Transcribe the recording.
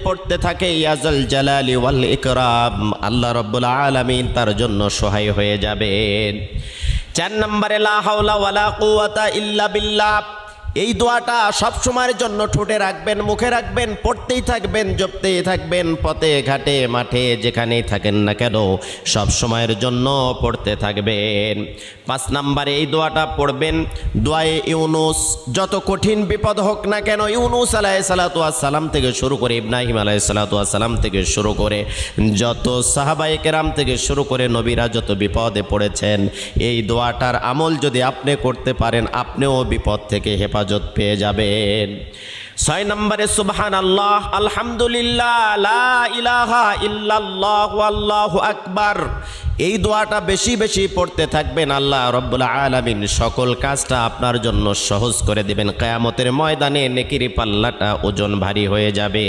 পড়তে থাকে ইয়াজাল জালালি ওয়াল ইকরাম, আল্লাহ রাব্বুল আলামিন তার জন্য সহায় হয়ে যাবেন। 4 নম্বরে লা হাওলা ওয়ালা কুওয়াতা ইল্লা বিল্লাহ। এই দোয়াটা সব সময়ের জন্য ঠোঁটে রাখবেন, মুখে রাখবেন, পড়তেই থাকবেন, জপতেই থাকবেন, পথে ঘাটে মাঠে যেখানেই থাকেন না কেন সব সময়ের জন্য পড়তে থাকবেন। 5 নম্বরে এই দোয়াটা পড়বেন, দোয়ায়ে ইউনুস। যত কঠিন বিপদ হোক না কেন, ইউনুস আলাইহিসসালাতু ওয়াসসালাম থেকে শুরু করে ইব্রাহিম আলাইহিসসালাতু ওয়াসসালাম থেকে শুরু করে যত সাহাবায়ে কেরাম থেকে শুরু করে নবীরা যত বিপদে পড়েছেন, এই দোয়াটার আমল যদি আপনি করতে পারেন আপনিও বিপদ থেকে হেফাজত পেয়ে যাবেন। 6 নম্বরে সুবহানাল্লাহ, আলহামদুলিল্লাহ, লা ইলাহা ইল্লাল্লাহ, আল্লাহু আকবার। এই দোয়াটা বেশি বেশি পড়তে থাকবেন। আল্লাহ রাব্বুল আলামিন সকল কাজটা আপনার জন্য সহজ করে দিবেন। কিয়ামতের ময়দানে নেকির পাল্লাটা ওজন ভারী হয়ে যাবে।